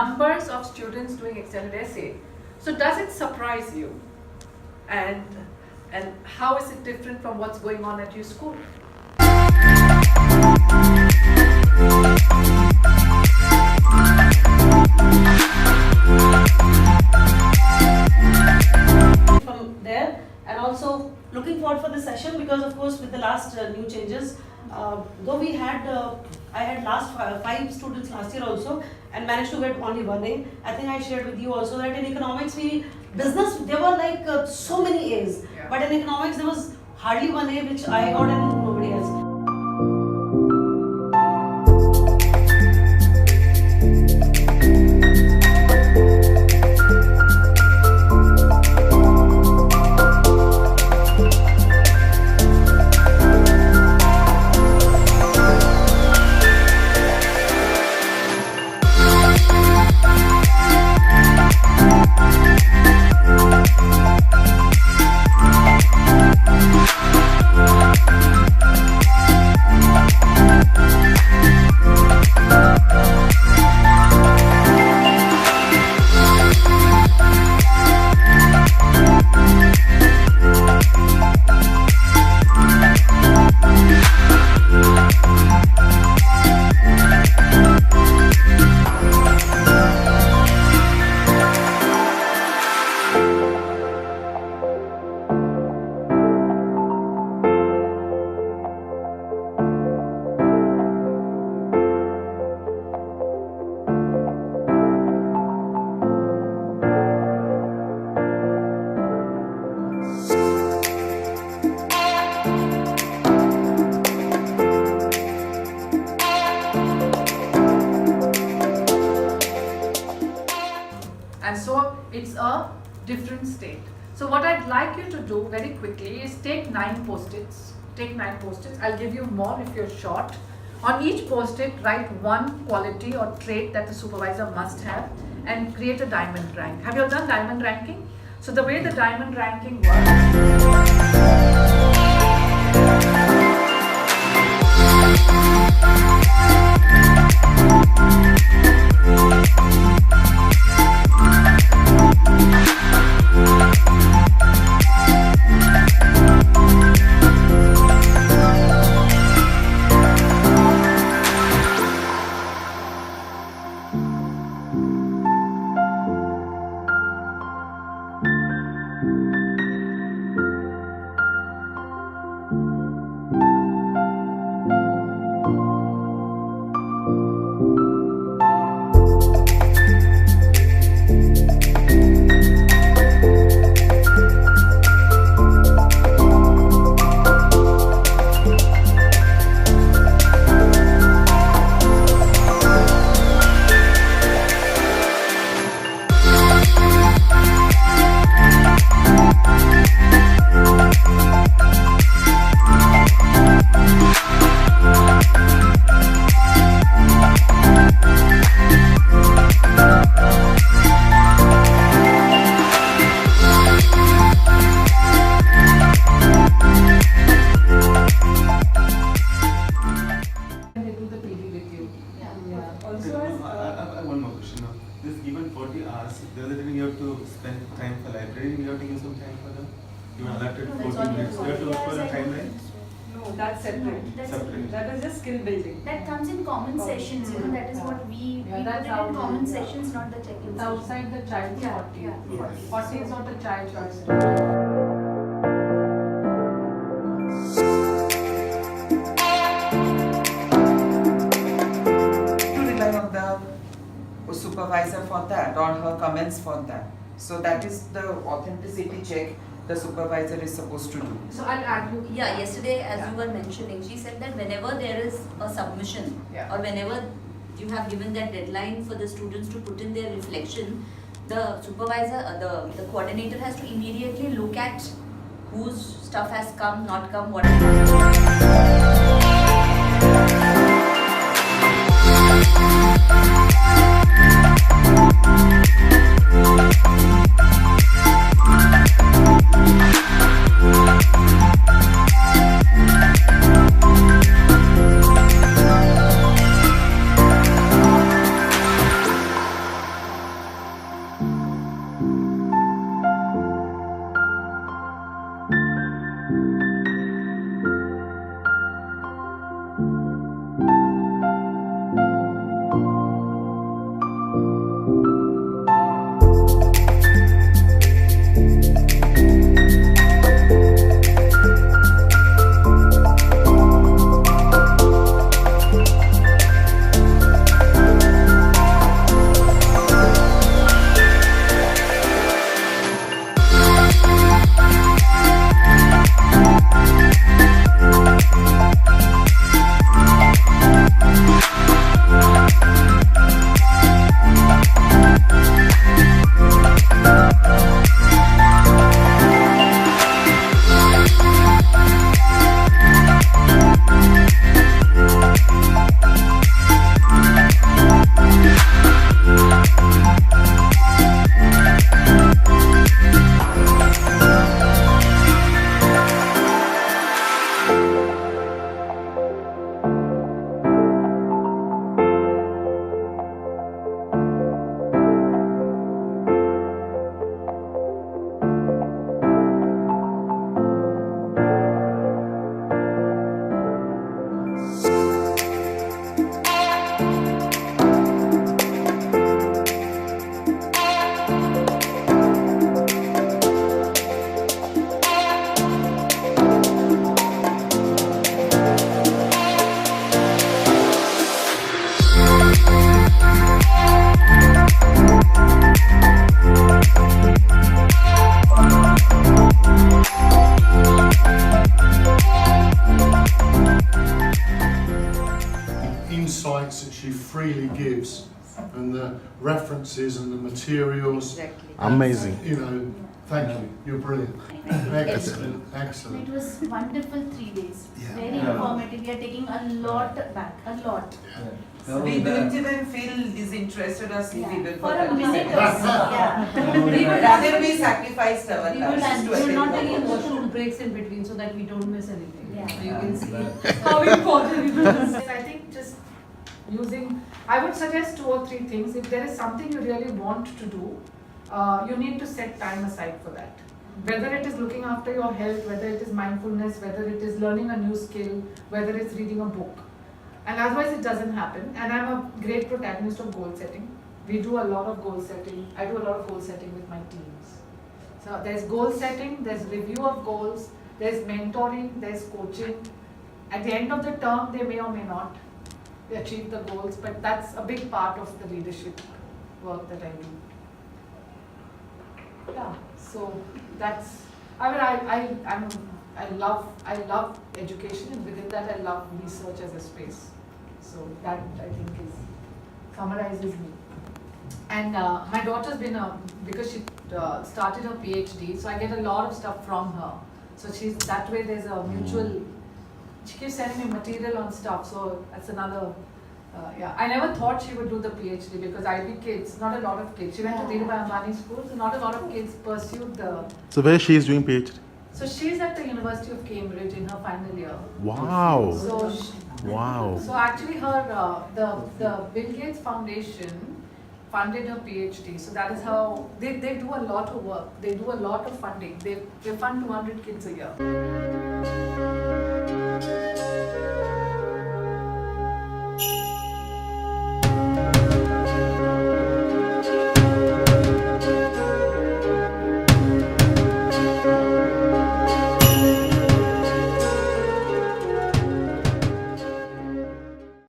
numbers of students doing extended essay. So does it surprise you? And how is it different from what's going on at your school? From there, and also looking forward for the session, because of course with the last new changes, though we had I had last 5 students last year also and managed to get only 1 A. I think I shared with you also that in economics business there were like so many A's, but in economics there was hardly 1 A which I got and nobody else. And so it's a different state. So what I'd like you to do very quickly is take 9 post-its. Take 9 post-its. I'll give you more if you're short. On each post-it, write one quality or trait that the supervisor must have and create a diamond rank. Have you all done diamond ranking? So the way the diamond ranking Given 40 hours, the other day you have to spend time for library, you have to give some time for them. You are allotted 40 minutes. You have to work for a timeline. No, that's separate. That is just skill building. That comes in common sessions, you know, that is what we put it in common sessions, not the check-in. Outside the child's 40. Yeah. 40 is not the child choice. Supervisor for that or her comments for that. So that is the authenticity check the supervisor is supposed to do. So I'll add you. Yeah, yesterday as you were mentioning, she said that whenever there is a submission or whenever you have given that deadline for the students to put in their reflection, the supervisor, the coordinator has to immediately look at whose stuff has come, not come, what references and the materials. Exactly. Amazing. You know, thank you. You're brilliant. Excellent, It excellent. was wonderful 3 days. Yeah. Very Yeah. informative. We are taking a lot back. A lot. We don't even feel disinterested or sleepy before For a 30 minute. seconds. Yeah. Rather we sacrificed our We lives will, to we will not attend take the any workshop. washroom breaks in between so that we don't miss anything. Yeah. So you can see how important it is. I think just using, I would suggest 2 or 3 things. If there is something you really want to do, you need to set time aside for that. Whether it is looking after your health, whether it is mindfulness, whether it is learning a new skill, whether it's reading a book. And otherwise it doesn't happen. And I'm a great protagonist of goal setting. We do a lot of goal setting. I do a lot of goal setting with my teams. So there's goal setting, there's review of goals, there's mentoring, there's coaching. At the end of the term, they may or may not achieve the goals, but that's a big part of the leadership work that I do. Yeah, so that's, I love education, and within that I love research as a space. So that I think summarizes me. And my daughter's been because she started her PhD, so I get a lot of stuff from her. So she's that way. There's a mutual. She keeps sending me material on stuff, so that's another. Yeah, I never thought she would do the PhD because IB kids, not a lot of kids. She went to Dhirubhai Ambani school, so not a lot of kids pursued the. So where she is doing PhD? So she's at the University of Cambridge in her final year. Wow. So Wow. So actually, her the Bill Gates Foundation funded her PhD. So that is how they do a lot of work. They do a lot of funding. They fund 200 kids a year.